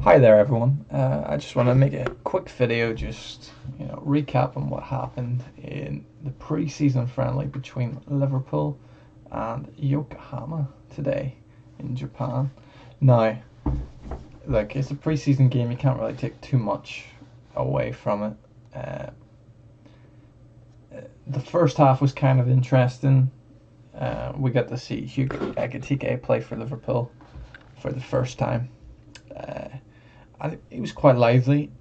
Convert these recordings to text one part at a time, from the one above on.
Hi there, everyone. I just want to make a quick video, just recapping what happened in the pre-season friendly between Liverpool and Yokohama today in Japan. Now, look, it's a pre-season game. You can't really take too much away from it. The first half was kind of interesting. We got to see Hugo Ekitike play for Liverpool for the first time. Uh, he was quite lively.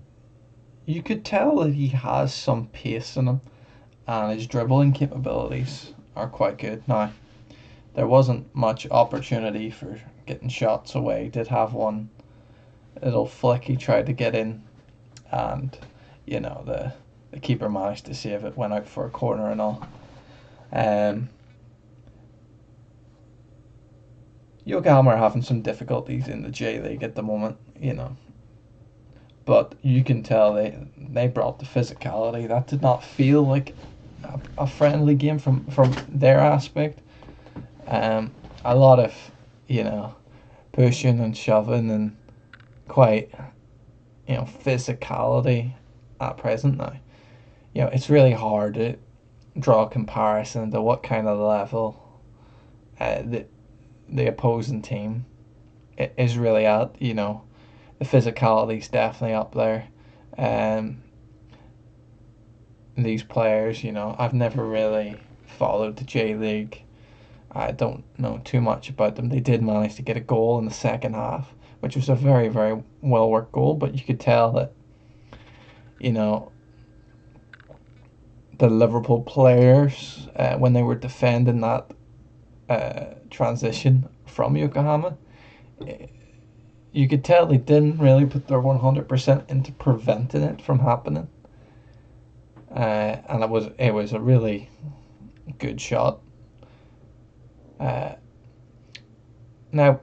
You could tell that he has some pace in him, and his dribbling capabilities are quite good. Now, there wasn't much opportunity for getting shots away. He did have one little flick he tried to get in, and the keeper managed to save it, went out for a corner and all. Um, Yokohama are having some difficulties in the J League at the moment. But you can tell they brought the physicality. That did not feel like a friendly game from their aspect. A lot of pushing and shoving and quite physicality at present now. It's really hard to draw a comparison to what kind of level the opposing team is really at. The physicality is definitely up there. Um, these players, I've never really followed the J League. I don't know too much about them. They did manage to get a goal in the second half, which was a very, very well worked goal, but you could tell that, you know, the Liverpool players, when they were defending that transition from Yokohama, you could tell they didn't really put their 100% into preventing it from happening. And it was a really good shot. Uh, Now,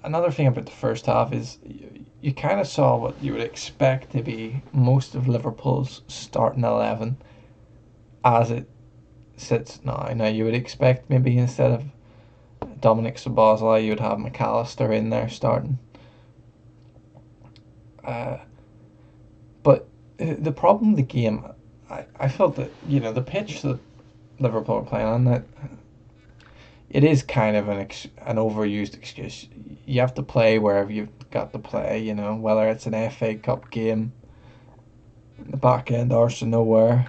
another thing about the first half is you kind of saw what you would expect to be most of Liverpool's starting 11 as it sits now. Now, you would expect maybe instead of Dominic Szoboszlai, you would have McAllister in there starting. Uh, but the problem with the game, I felt that, the pitch that Liverpool are playing on, that it is kind of an overused excuse. You have to play wherever you've got to play, whether it's an FA Cup game, the back end arse of nowhere,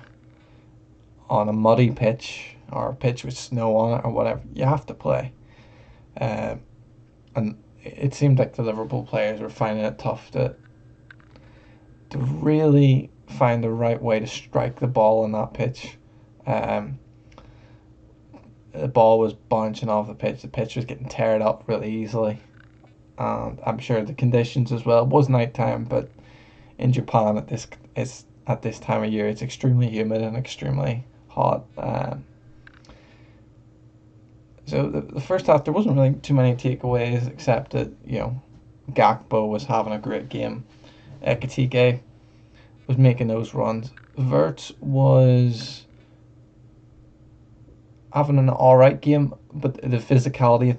on a muddy pitch, or a pitch with snow on it, or whatever. You have to play. Um, and it seemed like the Liverpool players were finding it tough to really find the right way to strike the ball on that pitch. Um, the ball was bouncing off the pitch. The pitch was getting teared up really easily. And I'm sure the conditions as well. It was night time, but in Japan at this time of year, it's extremely humid and extremely hot. So the first half, there wasn't really too many takeaways except that Gakpo was having a great game. Ekitike was making those runs. Wirtz was having an all right game, but the physicality of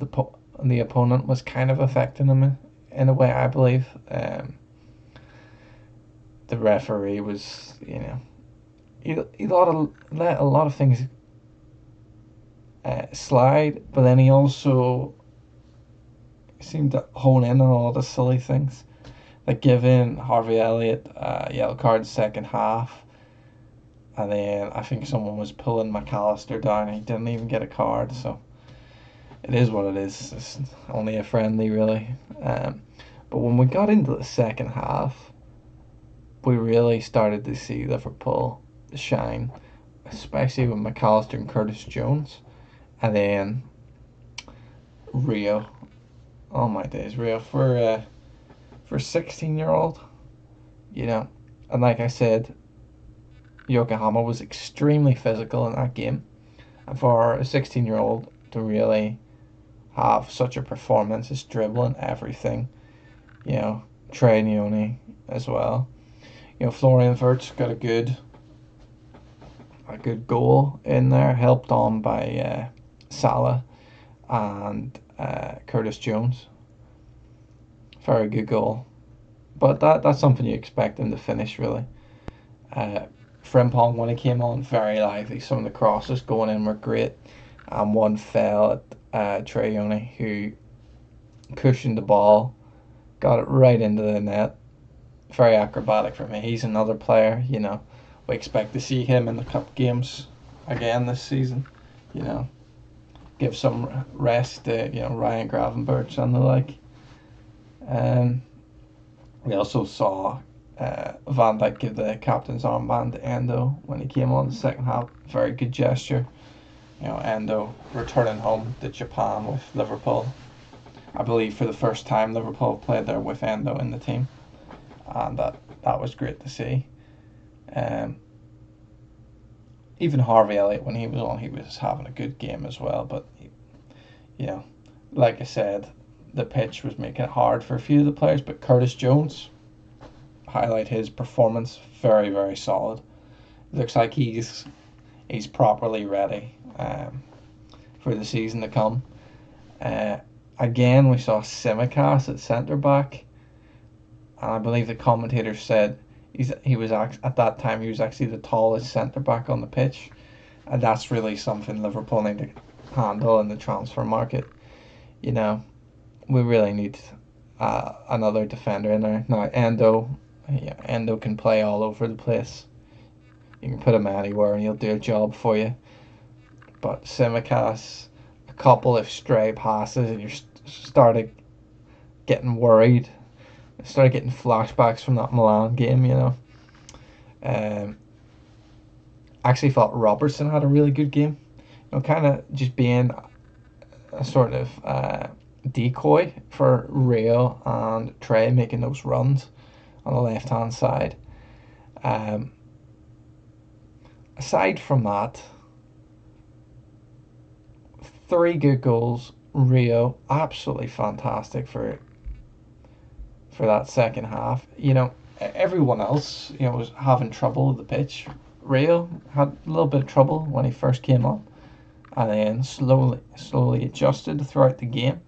the opponent was kind of affecting him in a way, I believe. The referee was, he let a lot of things slide, but then he also seemed to hone in on all the silly things, like giving Harvey Elliott a yellow card second half, and then I think someone was pulling McAllister down and he didn't even get a card. So it is what it is. It's only a friendly, really. But when we got into the second half, we really started to see Liverpool shine, especially with McAllister and Curtis Jones. And then Rio. Oh my days, Rio for 16-year-old, and like I said, Yokohama was extremely physical in that game, and for a 16-year-old to really have such a performance, is dribbling everything, Trey Nioni as well. Florian Wirtz got a good goal in there, helped on by Salah and Curtis Jones. Very good goal. But that's something you expect him to finish, really. Uh, Frimpong, when he came on, very lively. Some of the crosses going in were great. And one fell at Trey Yoni, who cushioned the ball, got it right into the net. Very acrobatic for me. He's another player, we expect to see him in the cup games again this season. You know, give some rest to Ryan Gravenberch and the like. Um, we also saw Van Dijk give the captain's armband to Endo when he came on the second half. Very good gesture. Endo returning home to Japan with Liverpool. I believe for the first time Liverpool played there with Endo in the team, and that was great to see. Um, Even Harvey Elliott, when he was on, he was having a good game as well. But you know, like I said, the pitch was making it hard for a few of the players. But Curtis Jones, highlight his performance, very very solid. Looks like he's properly ready for the season to come. Uh, Again, we saw Simicast at centre back, and I believe the commentator said he was at that time he was actually the tallest centre back on the pitch, and that's really something Liverpool need to handle in the transfer market. We really need another defender in there now. Endo can play all over the place. You can put him anywhere and he'll do a job for you. But Simicast, a couple of stray passes and you're started getting worried. Started getting flashbacks from that Milan game. Actually thought Robertson had a really good game. Kind of just being a sort of decoy for Rio and Trey making those runs on the left hand side. Aside from that, 3 good goals. Rio absolutely fantastic for that second half. Everyone else was having trouble with the pitch. Rio had a little bit of trouble when he first came on, and then slowly adjusted throughout the game.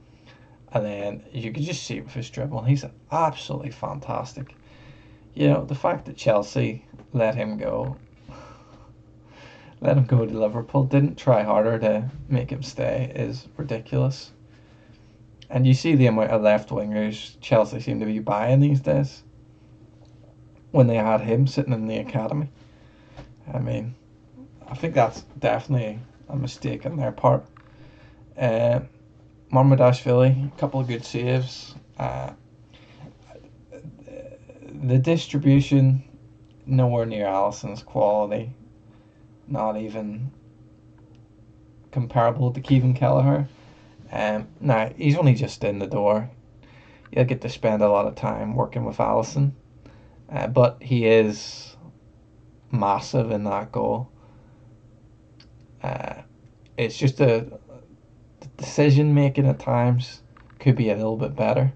And then you could just see with his dribble, he's absolutely fantastic. The fact that Chelsea let him go to Liverpool, didn't try harder to make him stay, is ridiculous. And you see the amount of left wingers Chelsea seem to be buying these days when they had him sitting in the academy. I mean, I think that's definitely a mistake on their part. Marmadashvili, a couple of good saves. The distribution, nowhere near Alisson's quality. Not even comparable to Kevin Kelleher. Now, he's only just in the door. He'll get to spend a lot of time working with Alisson. But he is massive in that goal. It's just the decision making at times could be a little bit better.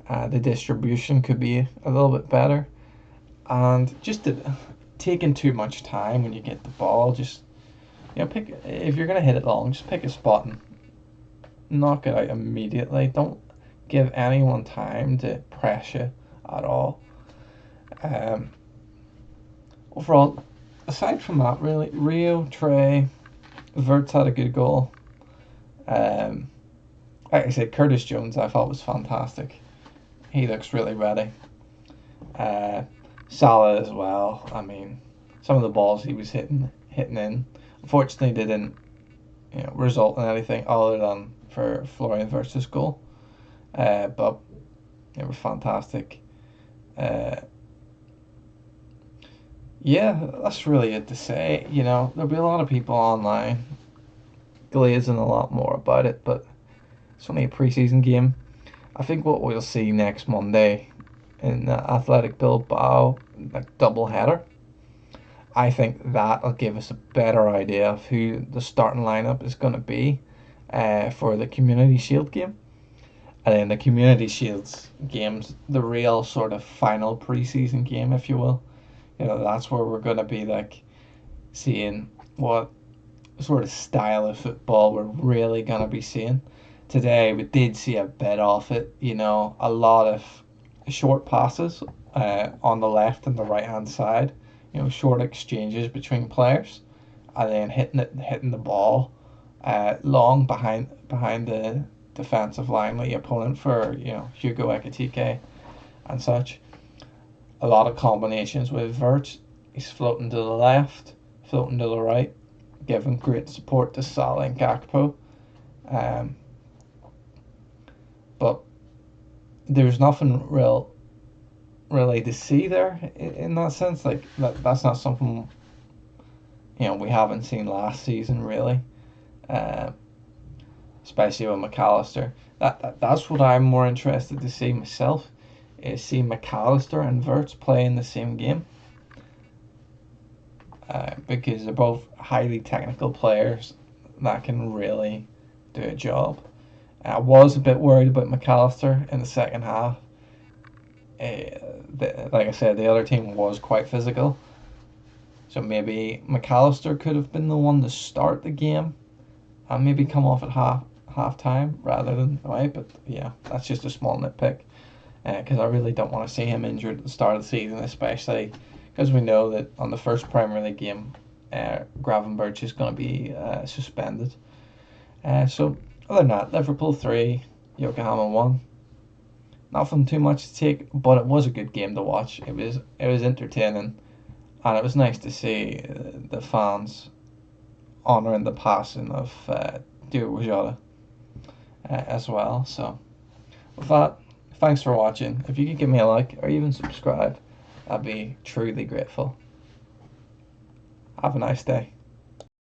The distribution could be a little bit better. And just taking too much time when you get the ball, just pick, if you're gonna hit it long, just pick a spot and knock it out immediately. Don't give anyone time to press you at all. Overall, aside from that, really, Rio, Trey, Verts had a good goal. Like I said, Curtis Jones I thought was fantastic. He looks really ready. Salah as well. I mean, some of the balls he was hitting in, unfortunately didn't result in anything other than for Florian Wirtz's goal. But they were fantastic. Yeah, that's really it to say. There'll be a lot of people online glazing a lot more about it, but it's only a preseason game. I think what we'll see next Monday in the Athletic Bilbao double header, I think that'll give us a better idea of who the starting lineup is going to be for the Community Shield game. And then the Community Shields games, the real sort of final preseason game, if you will. That's where we're going to be seeing what sort of style of football we're really going to be seeing today we did see a bit of it. A lot of short passes on the left and the right hand side. Short exchanges between players, and then hitting the ball long behind the defensive line of the opponent for Hugo Ekitike and such. A lot of combinations with Vert. He's floating to the left, floating to the right, giving great support to Salah and Gakpo. Um, but there's nothing really to see there in that sense. Like that's not something we haven't seen last season really, uh, especially with McAllister. That's what I'm more interested to see myself, is see McAllister and Wirtz play in the same game, because they're both highly technical players that can really do a job. I was a bit worried about McAllister in the second half. Like I said, the other team was quite physical, so maybe McAllister could have been the one to start the game and maybe come off at half time rather than White. But yeah, that's just a small nitpick, because I really don't want to see him injured at the start of the season, especially because we know that on the first Premier League game, Gravenberch is going to be suspended. So other than that, Liverpool 3, Yokohama 1. Nothing too much to take, but it was a good game to watch. It was entertaining, and it was nice to see the fans honouring the passing of Diogo Jota as well. So with that, thanks for watching. If you could give me a like or even subscribe, I'd be truly grateful. Have a nice day.